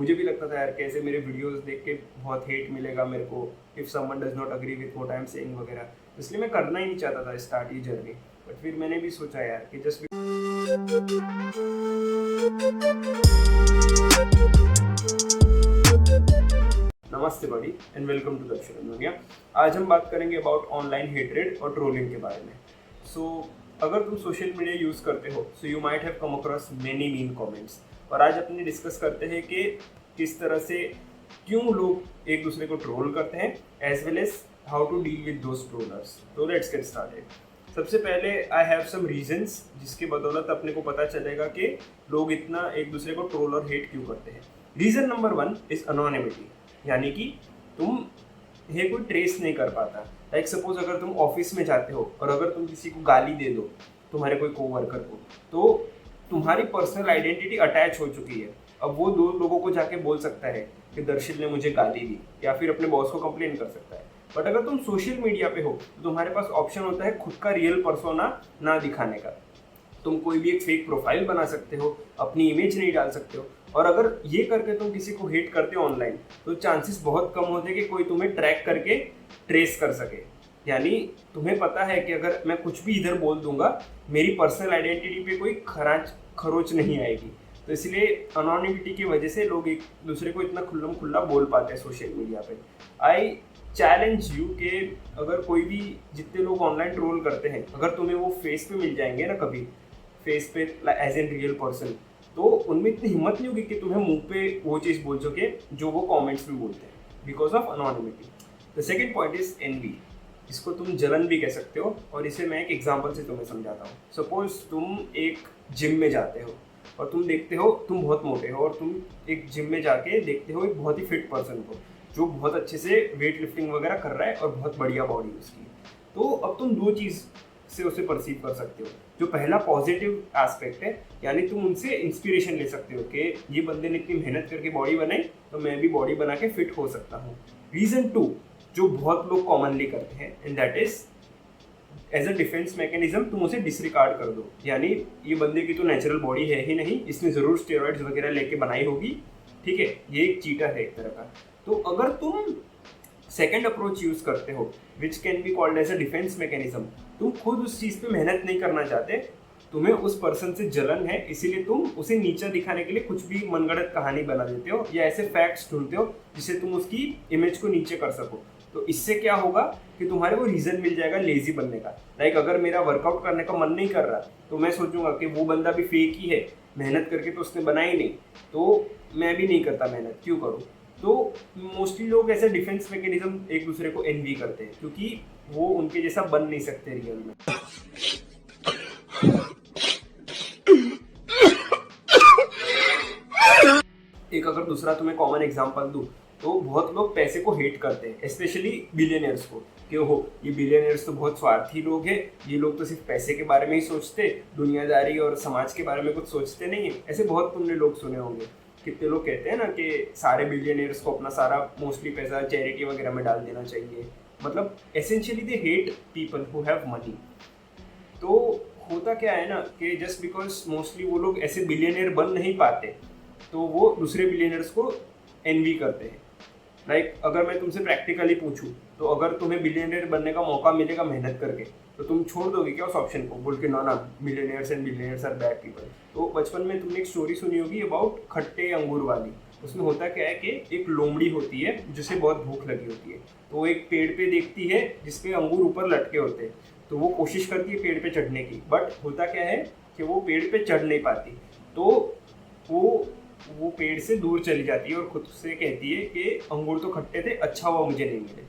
मुझे भी लगता था यार कैसे मेरे वीडियोस देख के बहुत हेट मिलेगा मेरे को, if someone does not agree with what I am saying वगैरह। इसलिए मैं करना ही नहीं चाहता था स्टार्ट ये जर्नी। बट फिर मैंने भी सोचा यार कि जस्ट नमस्ते बॉडी एंड वेलकम टू दक्षिण दुनिया। आज हम बात करेंगे अबाउट ऑनलाइन हेटरेड और ट्रोलिंग के बारे में। अगर तुम सोशल मीडिया यूज़ करते हो so you might have come across many mean comments. और आज अपने डिस्कस करते हैं कि किस तरह से क्यों लोग एक दूसरे को ट्रोल करते हैं as well as how to deal with those trollers. तो लेट्स गेट स्टार्टेड। सबसे पहले आई हैव सम रीजंस जिसके बदौलत अपने को पता चलेगा कि लोग इतना एक दूसरे को ट्रोल और हेट क्यों करते हैं। रीज़न नंबर 1 इज़ अनोनिमिटी, यानी कि तुम ये कोई ट्रेस नहीं कर पाता। लाइक सपोज अगर तुम ऑफिस में जाते हो और अगर तुम किसी को गाली दे दो, तुम्हारे कोई कोवर्कर को, तो तुम्हारी पर्सनल आइडेंटिटी अटैच हो चुकी है। अब वो दो लोगों को जाके बोल सकता है कि दर्शिल ने मुझे गाली दी, या फिर अपने बॉस को कंप्लेन कर सकता है। बट अगर तुम सोशल मीडिया पे हो तो तुम्हारे पास ऑप्शन होता है खुद का रियल पर्सोना ना दिखाने का। तुम कोई भी एक फेक प्रोफाइल बना सकते हो, अपनी इमेज नहीं डाल सकते हो। और अगर ये करके तुम किसी को हेट करते हो ऑनलाइन तो चांसेस बहुत कम होते हैं कि कोई तुम्हें ट्रैक करके ट्रेस कर सके। यानी तुम्हें पता है कि अगर मैं कुछ भी इधर बोल दूंगा मेरी पर्सनल आइडेंटिटी पे कोई खरोच नहीं आएगी। तो इसलिए अनोनिमिटी की वजह से लोग एक दूसरे को इतना खुल्लम खुल्ला बोल पाते हैं सोशल मीडिया पे। आई चैलेंज यू कि अगर कोई भी जितने लोग ऑनलाइन ट्रोल करते हैं, अगर तुम्हें वो फेस पे मिल जाएंगे ना कभी, फेस पे एज एन रियल पर्सन, तो उनमें इतनी हिम्मत नहीं होगी कि तुम्हें मुंह पे वो चीज़ बोल सके जो वो कमेंट्स में बोलते हैं, because of anonymity. The second point is envy. इसको तुम जलन भी कह सकते हो, और इसे मैं एक एग्जांपल से तुम्हें समझाता हूँ। सपोज तुम एक जिम में जाते हो और तुम देखते हो तुम बहुत मोटे हो, और तुम एक जिम में जाके देखते हो एक बहुत ही फिट पर्सन को जो बहुत अच्छे से वेट लिफ्टिंग वगैरह कर रहा है और बहुत बढ़िया बॉडी उसकी। तो अब तुम दो चीज़ से उसे परसीव कर सकते हो। जो पहला पॉजिटिव एस्पेक्ट है, यानी तुम उनसे इंस्पिरेशन ले सकते हो कि ये बंदे ने इतनी मेहनत करके बॉडी बनाई तो मैं भी बॉडी बना के फिट हो सकता हूँ। रीज़न 2 जो बहुत लोग कॉमनली करते हैं, and that is as a defence mechanism, तुम उसे डिसरिगार्ड कर दो। यानी ये बंदे की तो नेचुरल बॉडी है ही नहीं, इसने ज़रूर स्टेरॉइड्स वगैरह लेके बनाई होगी, ठीक है, ये एक चीटर है एक तरह का। तो अगर तुम सेकेंड अप्रोच यूज करते हो which can be called as a defence mechanism, तुम खुद उस चीज़ पे मेहनत नहीं करना चाहते, तुम्हें उस पर्सन से जलन है, इसीलिए तुम उसे नीचा दिखाने के लिए कुछ भी मनगढ़ंत कहानी बना देते हो या ऐसे फैक्ट्स ढूंढते हो जिससे तुम उसकी इमेज को नीचे कर सको। तो इससे क्या होगा कि तुम्हारे को रीज़न मिल जाएगा लेजी बनने का। लाइक अगर मेरा वर्कआउट करने का मन नहीं कर रहा तो मैं सोचूंगा कि वो बंदा भी फेक ही है, मेहनत करके तो उसने बनाई नहीं, तो मैं भी नहीं करता मेहनत, क्यों करूँ। तो मोस्टली लोग ऐसे डिफेंस मैकेनिज्म एक दूसरे को एनवी करते हैं क्योंकि वो उनके जैसा बन नहीं सकते रियल में। एक अगर दूसरा तुम्हें कॉमन एग्जांपल दूं तो बहुत लोग पैसे को हेट करते हैं, स्पेशली बिलियनियर्स को, कि हो ये बिलियनियर्स तो बहुत स्वार्थी लोग हैं, ये लोग तो सिर्फ पैसे के बारे में ही सोचते, दुनियादारी और समाज के बारे में कुछ सोचते नहीं है। ऐसे बहुत तुमने लोग सुने होंगे। कितने लोग कहते हैं ना कि सारे बिलियनियर्स को अपना सारा मोस्टली पैसा चैरिटी वगैरह में डाल देना चाहिए। मतलब essentially they hate people who have money. तो होता क्या है ना कि जस्ट बिकॉज मोस्टली वो लोग ऐसे बिलियनियर बन नहीं पाते तो वो दूसरे बिलियनियर्स को एनवी करते हैं। लाइक अगर मैं तुमसे प्रैक्टिकली पूछूं तो अगर तुम्हें बिलियनियर बनने का मौका मिलेगा मेहनत करके तो तुम छोड़ दोगे क्या उस ऑप्शन को, बोल के ना ना millionaires and billionaires are bad people. तो बचपन में तुमने एक स्टोरी सुनी होगी अबाउट खट्टे अंगूर वाली। उसमें होता क्या है कि एक लोमड़ी होती है जिसे बहुत भूख लगी होती है, तो वो एक पेड़ पे देखती है जिसपे अंगूर ऊपर लटके होते हैं, तो वो कोशिश करती है पेड़ पे चढ़ने की, बट होता क्या है कि वो पेड़ पे चढ़ नहीं पाती। तो वो पेड़ से दूर चली जाती है और खुद से कहती है कि अंगूर तो खट्टे थे, अच्छा हुआ मुझे नहीं मिले।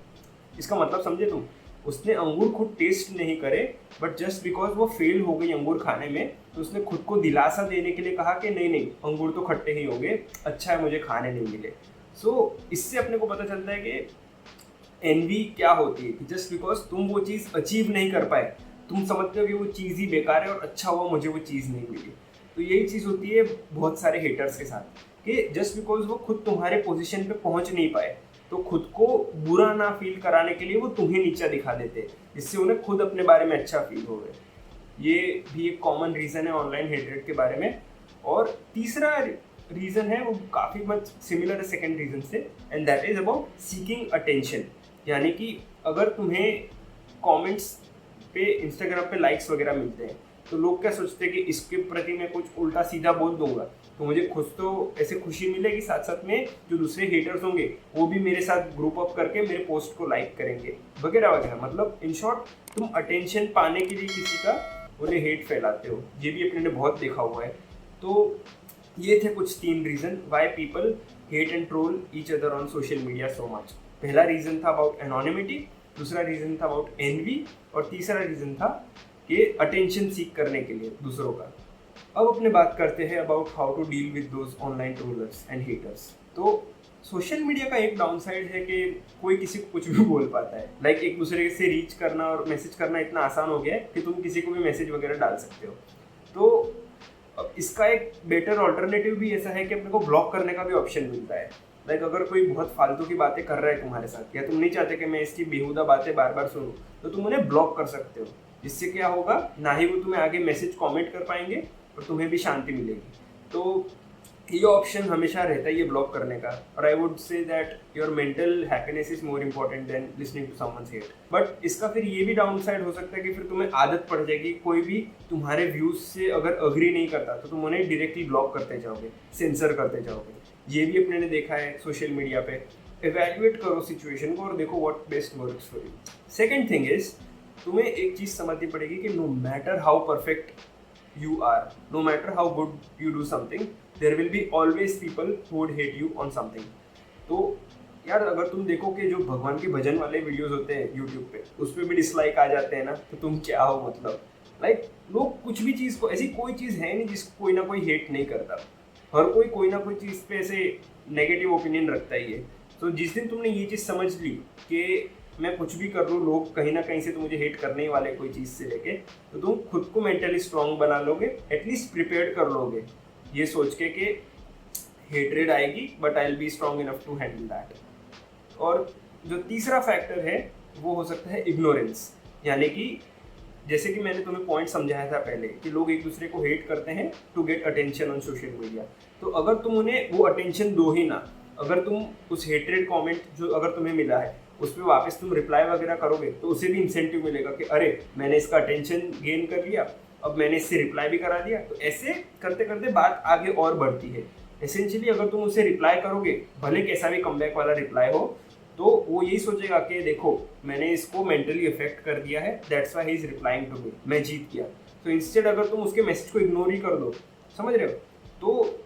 इसका मतलब समझे तुम, उसने अंगूर खुद टेस्ट नहीं करे, बट जस्ट बिकॉज वो फेल हो गई अंगूर खाने में तो उसने खुद को दिलासा देने के लिए कहा कि नहीं नहीं अंगूर तो खट्टे ही होंगे, अच्छा है मुझे खाने नहीं मिले। सो इससे अपने को पता चलता है कि एनवी क्या होती है, कि जस्ट बिकॉज तुम वो चीज़ अचीव नहीं कर पाए, तुम समझते हो कि वो चीज़ ही बेकार है और अच्छा हुआ मुझे वो चीज़ नहीं मिली। तो यही चीज़ होती है बहुत सारे हेटर्स के साथ, कि जस्ट बिकॉज वो खुद तुम्हारे पोजीशन पे पहुंच नहीं पाए तो खुद को बुरा ना फील कराने के लिए वो तुम्हें नीचा दिखा देते, जिससे उन्हें खुद अपने बारे में अच्छा फील हो गए। ये भी एक कॉमन रीज़न है ऑनलाइन हेटरेट के बारे में। और तीसरा रीज़न है वो काफ़ी मच सिमिलर है सेकेंड रीज़न से, and that is about seeking attention. यानी कि अगर तुम्हें कमेंट्स पे इंस्टाग्राम पे लाइक्स वगैरह मिलते हैं तो लोग क्या सोचते हैं कि इसके प्रति मैं कुछ उल्टा सीधा बोल दूंगा तो मुझे खुद तो ऐसे खुशी मिलेगी, साथ साथ में जो दूसरे हेटर्स होंगे वो भी मेरे साथ ग्रुप अप करके मेरे पोस्ट को लाइक करेंगे वगैरह वगैरह। मतलब इन शॉर्ट तुम अटेंशन पाने के लिए किसी का उन्हें हेट फैलाते हो, ये भी अपने ने बहुत देखा हुआ है। तो ये थे कुछ 3 reason why people hate and troll each other on social media so much. पहला रीज़न था अबाउट एनोनिमिटी, दूसरा रीज़न था अबाउट एनवी, और तीसरा रीज़न था कि अटेंशन सीख करने के लिए दूसरों का। अब अपने बात करते हैं about how to deal with those online trollers and haters. तो सोशल मीडिया का एक डाउन साइड है कि कोई किसी को कुछ भी बोल पाता है। लाइक एक दूसरे से रीच करना और मैसेज करना इतना आसान हो गया है कि तुम किसी को भी मैसेज वगैरह डाल सकते हो। तो अब इसका एक बेटर ऑल्टरनेटिव भी ऐसा है कि अपने को ब्लॉक करने का भी ऑप्शन मिलता है। लाइक अगर कोई बहुत फालतू की बातें कर रहा है तुम्हारे साथ या तुम नहीं चाहते कि मैं इसकी बेहुदा बातें बार बार सुनूं, तो तुम उन्हें ब्लॉक कर सकते हो। जिससे क्या होगा, ना ही वो तुम्हें आगे मैसेज कमेंट कर पाएंगे और तुम्हें भी शांति मिलेगी। तो ये ऑप्शन हमेशा रहता है ये ब्लॉक करने का। और I would say that your mental happiness is more important than listening to someone's hate. But इसका फिर ये भी डाउन साइड हो सकता है कि फिर तुम्हें आदत पड़ जाएगी, कोई भी तुम्हारे व्यूज से अगर अग्री नहीं करता तो तुम उन्हें डायरेक्टली ब्लॉक करते जाओगे, सेंसर करते जाओगे। ये भी अपने ने देखा है सोशल मीडिया पे। इवैल्यूएट करो सिचुएशन को और देखो what best works for you. Second thing is, तुम्हें एक चीज़ समझनी पड़ेगी कि no matter how perfect you are, no matter how good you do something, there will be always people who would hate you on something। तो यार अगर तुम देखो कि जो भगवान के भजन वाले वीडियोस होते हैं यूट्यूब पे, उस पर भी डिसलाइक आ जाते हैं ना, तो तुम क्या हो मतलब। लाइक लोग कुछ भी चीज़ को, ऐसी कोई चीज़ है नहीं जिसको कोई ना कोई हेट नहीं करता। हर कोई ना कोई चीज़ पे ऐसे नेगेटिव ओपिनियन रखता ही है। तो जिस दिन तुमने ये चीज़ समझ ली कि मैं कुछ भी कर लूँ, लोग कहीं ना कहीं से तो मुझे हेट करने ही वाले कोई चीज़ से लेके, तो तुम खुद को मेंटली स्ट्रांग बना लोगे, एटलीस्ट प्रिपेयर कर लोगे ये सोच के कि हेटरेड आएगी but I will be strong enough to handle that. और जो तीसरा फैक्टर है वो हो सकता है इग्नोरेंस। यानी कि जैसे कि मैंने तुम्हें पॉइंट समझाया था पहले कि लोग एक दूसरे को हेट करते हैं to get attention on social media. तो अगर तुम उन्हें वो अटेंशन दो ही ना, अगर तुम उस हेटरेड कमेंट जो अगर तुम्हें मिला है उस पर वापस तुम रिप्लाई वगैरह करोगे तो उसे भी इंसेंटिव मिलेगा कि अरे मैंने इसका अटेंशन गेन कर लिया, अब मैंने इससे रिप्लाई भी करा दिया। तो ऐसे करते करते बात आगे और बढ़ती है। एसेंशियली अगर तुम उसे रिप्लाई करोगे, भले कैसा भी कमबैक वाला रिप्लाई हो, तो वो यही सोचेगा कि देखो मैंने इसको मेंटली इफेक्ट कर दिया है, that's why he is replying to me, मैं जीत गया। तो इंस्टेड अगर तुम उसके मैसेज को इग्नोर ही कर दो, समझ रहे हो, तो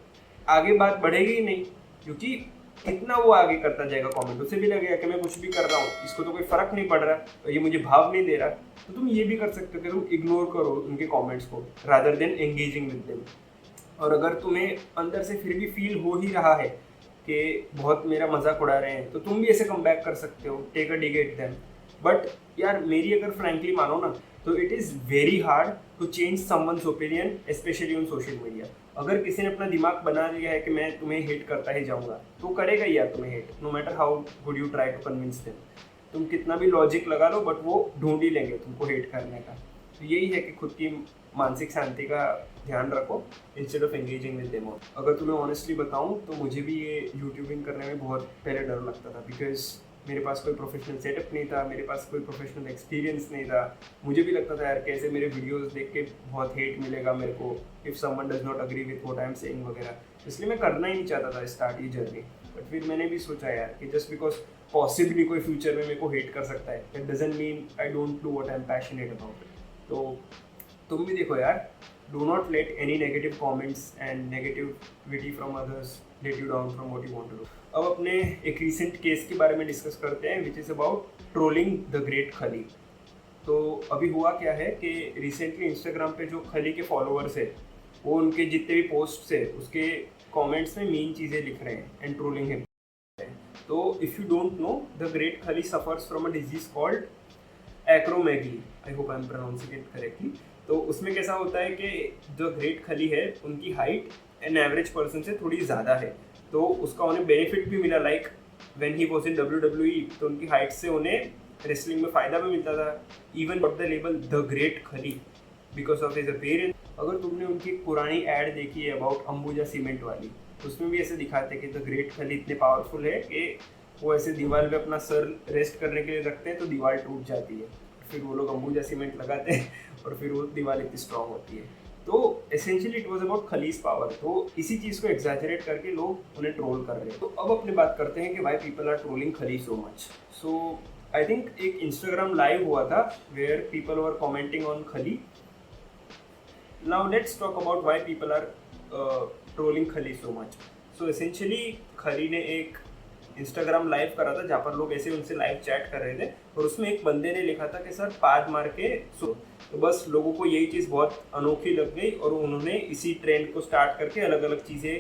आगे बात बढ़ेगी ही नहीं, क्योंकि इतना वो आगे करता जाएगा कमेंट, उसे भी लगेगा कि मैं कुछ भी कर रहा हूँ, इसको तो कोई फर्क नहीं पड़ रहा और ये मुझे भाव नहीं दे रहा। तो तुम ये भी कर सकते हो कि तुम इग्नोर करो उनके कमेंट्स को rather than engaging with them. और अगर तुम्हें अंदर से फिर भी फील हो ही रहा है कि बहुत मेरा मजाक उड़ा रहे हैं, तो तुम भी ऐसे कम बैक कर सकते हो, take a dig at them। But यार मेरी अगर फ्रैंकली मानो ना, तो it is very hard to change someone's opinion, specially on social media. अगर किसी ने अपना दिमाग बना लिया है कि मैं तुम्हें हेट करता ही जाऊंगा, तो करेगा ही यार तुम्हें hate, no matter how good you try to convince them. तुम कितना भी लॉजिक लगा लो, बट वो ढूंढ ही लेंगे तुमको हेट करने का। तो यही है कि खुद की मानसिक शांति का ध्यान रखो instead of engaging with them. अगर तुम्हें ऑनेस्टली बताऊं तो मुझे भी ये यूट्यूबिंग करने में बहुत पहले डर लगता था, बिकॉज मेरे पास कोई प्रोफेशनल सेटअप नहीं था, मेरे पास कोई प्रोफेशनल एक्सपीरियंस नहीं था। मुझे भी लगता था यार कैसे मेरे वीडियोस देख के बहुत हेट मिलेगा मेरे को, if someone does not agree with what I am saying वगैरह। इसलिए मैं करना ही नहीं चाहता था स्टार्ट ये जर्नी। बट फिर मैंने भी सोचा यार कि जस्ट बिकॉज पॉसिबली कोई फ्यूचर में मेरे को हेट कर सकता है, that doesn't mean I don't do what I am passionate about. तो तुम भी देखो यार, do not let any negative comments and negativity from others let you down from what you want to do. अब अपने एक रीसेंट केस के बारे में डिस्कस करते हैं, which is about trolling the great Khali. तो अभी हुआ क्या है कि रिसेंटली इंस्टाग्राम पे जो खली के फॉलोअर्स है, वो उनके जितने भी पोस्ट है उसके कमेंट्स में मीन चीज़ें लिख रहे हैं एंड ट्रोलिंग है। तो if you don't know, the great Khali suffers from a disease called acromegaly, I hope I am pronouncing it correctly. तो उसमें कैसा होता है कि जो ग्रेट खली है उनकी हाइट एन एवरेज पर्सन से थोड़ी ज़्यादा है, तो उसका उन्हें बेनिफिट भी मिला। Like when he was in WWE, तो उनकी हाइट से उन्हें रेसलिंग में फ़ायदा भी मिलता था। Even got the label the great खली बिकॉज ऑफ हिज अपीयरेंस। अगर तुमने उनकी पुरानी एड देखी है अबाउट अंबुजा सीमेंट वाली, उसमें भी ऐसे दिखाते हैं कि द ग्रेट खली इतने पावरफुल है कि वो ऐसे दीवार पे अपना सर रेस्ट करने के लिए रखते हैं तो दीवार टूट जाती है, फिर वो लोग अंबुजा सीमेंट लगाते हैं और फिर वो दीवार इतनी स्ट्रांग होती है। तो essentially it was about Khali's power. तो इसी चीज़ को एग्जैजरेट करके लोग उन्हें ट्रोल कर रहे हैं। तो अब अपनी बात करते हैं कि Y people are trolling Khali so much. So I think एक इंस्टाग्राम लाइव हुआ था where people were commenting on Khali. Now let's talk about why people are trolling Khali so much. So essentially खली ने एक इंस्टाग्राम लाइव करा था जहाँ पर लोग ऐसे उनसे लाइव चैट कर रहे थे और उसमें एक बंदे ने लिखा था कि सर पाद मार के सो। तो बस लोगों को यही चीज़ बहुत अनोखी लग गई और उन्होंने इसी ट्रेंड को स्टार्ट करके अलग अलग चीज़ें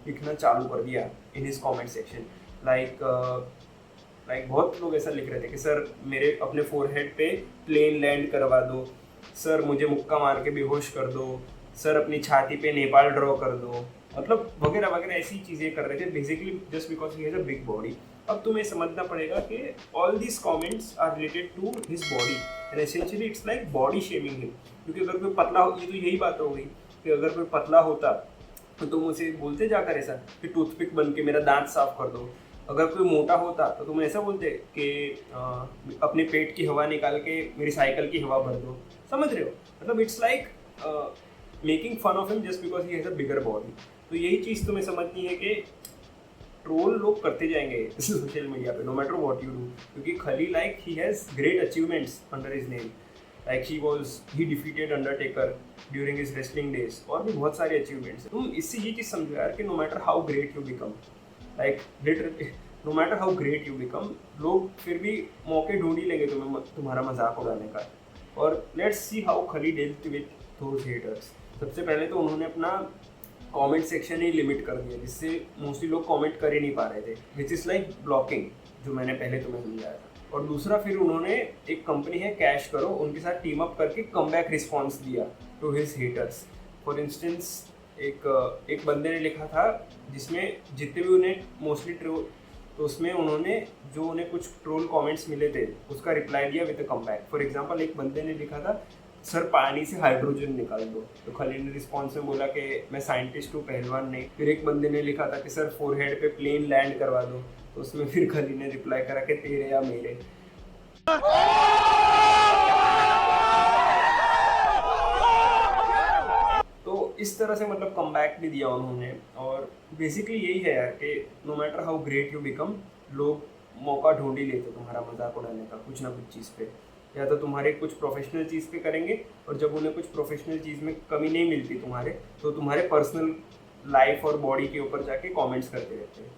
लिखना चालू कर दिया in his comment section. Like बहुत लोग ऐसा लिख रहे थे कि सर मेरे अपने फोरहेड पे प्लेन लैंड करवा दो, सर मुझे मुक्का मार के बेहोश कर दो, सर अपनी छाती पे नेपाल ड्रॉ कर दो, मतलब वगैरह वगैरह ऐसी चीज़ें कर रहे थे basically just because he has a big body. अब तुम्हें समझना पड़ेगा कि all this comments are related to his body and essentially it's like body shaming him. क्योंकि अगर कोई पतला हो, ये तो यही बात हो गई कि अगर कोई पतला होता तो तुम उसे बोलते जाकर ऐसा कि टूथपिक बन के मेरा दांत साफ कर दो। अगर कोई मोटा होता तो तुम ऐसा बोलते कि अपने पेट की हवा निकाल के मेरी साइकिल की हवा भर दो। समझ रहे हो? मतलब it's like making fun of him just because he has a bigger body. तो यही चीज़ तुम्हें समझनी है कि ट्रोल लोग करते जाएंगे सोशल मीडिया पे no matter what you do. क्योंकि Khali like he has great achievements under his name. Like he defeated Undertaker during his wrestling days और भी बहुत सारे अचीवमेंट्स हैं। तुम इससे ये चीज़ समझो यार कि no matter how great you become, like literally no matter how great you become, लोग फिर भी मौके ढूंढ ही लेंगे तुम्हारा मजाक उड़ाने का। और लेट्स सी हाउ खली डेल्ट विद दोज हेटर्स। सबसे पहले तो उन्होंने अपना कमेंट सेक्शन ही लिमिट कर दिया जिससे मोस्टली लोग कमेंट कर ही नहीं पा रहे थे, विच इज़ लाइक ब्लॉकिंग, जो मैंने पहले तुम्हें समझाया था। और दूसरा फिर उन्होंने एक कंपनी है कैश करो, उनके साथ टीम अप करके कमबैक रिस्पॉन्स दिया to his haters. For instance एक बंदे ने लिखा था जिसमें जितने भी उन्हें मोस्टली ट्रोल, तो उसमें उन्होंने जो उन्हें कुछ ट्रोल कमेंट्स मिले थे उसका रिप्लाई दिया with a comeback. For example एक बंदे ने लिखा था सर पानी से हाइड्रोजन निकाल दो, तो खली ने रिस्पॉन्स में बोला कि मैं साइंटिस्ट हूँ, पहलवान नहीं। फिर एक बंदे ने लिखा था कि सर फोरहेड पे प्लेन लैंड करवा दो, तो उसमें फिर खली ने रिप्लाई करा कि तेरे या मेरे। तो इस तरह से मतलब कमबैक भी दिया उन्होंने। और बेसिकली यही है यार कि no matter how great you become, लोग मौका ढूंढ ही लेते तुम्हारा मजाक उड़ाने का कुछ ना कुछ चीज़ पे, या तो तुम्हारे कुछ प्रोफेशनल चीज़ पे करेंगे और जब उन्हें कुछ प्रोफेशनल चीज़ में कमी नहीं मिलती तुम्हारे, तो तुम्हारे पर्सनल लाइफ और बॉडी के ऊपर जाके कमेंट्स करते रहते हैं।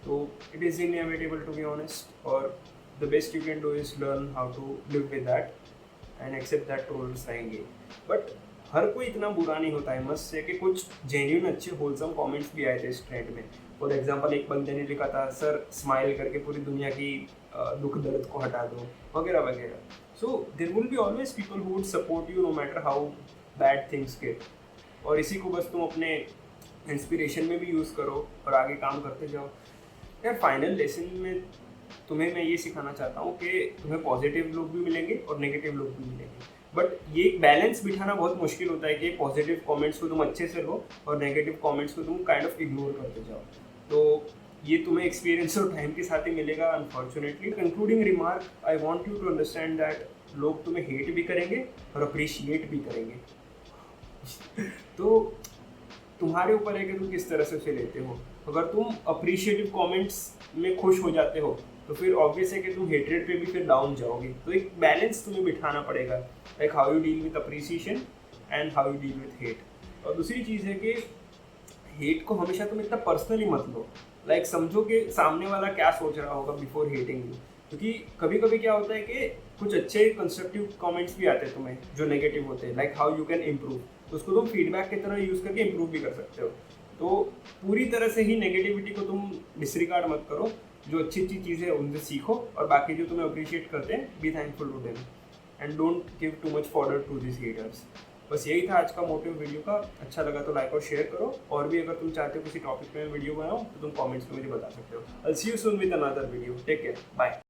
तो it is inevitable to be honest, और the best you can do is learn how to live with that and accept that trolls रहेंगे। बट हर कोई इतना बुरा नहीं होता है, मस्ट से कि कुछ जेन्युइन अच्छे होलसम कमेंट्स भी आए थे इस ट्रेंड में। फॉर एग्जांपल एक बंदे ने लिखा था सर स्माइल करके पूरी दुनिया की दुख दर्द को हटा दो, वगैरह वगैरह। So there will be always people who would support you no matter how bad things get. और इसी को बस तुम अपने इंस्पिरेशन में भी यूज़ करो और आगे काम करते जाओ। यार फाइनल लेसन में तुम्हें मैं ये सिखाना चाहता हूँ कि तुम्हें पॉजिटिव लोग भी मिलेंगे और नेगेटिव लोग भी मिलेंगे, बट ये एक बैलेंस बिठाना बहुत मुश्किल होता है कि पॉजिटिव कमेंट्स को तुम अच्छे से लो और नेगेटिव कमेंट्स को तुम काइंड ऑफ इग्नोर करते जाओ। तो ये तुम्हें एक्सपीरियंस और टाइम के साथ ही मिलेगा unfortunately. Concluding remark, I want you to understand that लोग तुम्हें हेट भी करेंगे और अप्रिशिएट भी करेंगे। तो तुम्हारे ऊपर है कि तुम किस तरह से उसे लेते हो। अगर तुम अप्रिशिएटिव कमेंट्स में खुश हो जाते हो तो फिर ऑब्वियस है कि तुम हेट्रेड पे भी फिर डाउन जाओगे। तो एक बैलेंस तुम्हें बिठाना पड़ेगा, like how you deal with appreciation and how you deal with hate. और दूसरी चीज़ है कि हेट को हमेशा तुम इतना पर्सनली मत लो, लाइक समझो कि सामने वाला क्या सोच रहा होगा बिफोर हेटिंग यू। क्योंकि कभी कभी क्या होता है कि कुछ अच्छे कंस्ट्रक्टिव कमेंट्स भी आते हैं तुम्हें जो नेगेटिव होते हैं, like how you can improve, तो उसको तुम फीडबैक की तरह यूज़ करके इम्प्रूव भी कर सकते हो। तो पूरी तरह से ही नेगेटिविटी को तुम डिसरिगार्ड मत करो, जो अच्छी अच्छी चीज़ें उनसे सीखो और बाकी जो तुम्हें अप्रिशिएट करते हैं be thankful to them and don't give too much fodder to this haters. बस यही था आज का मोटिव वीडियो का। अच्छा लगा तो लाइक और शेयर करो, और भी अगर तुम चाहते हो किसी टॉपिक पे वीडियो बनाओ तो तुम कमेंट्स में मुझे बता सकते हो। I'll see you soon with another video. Take care. Bye.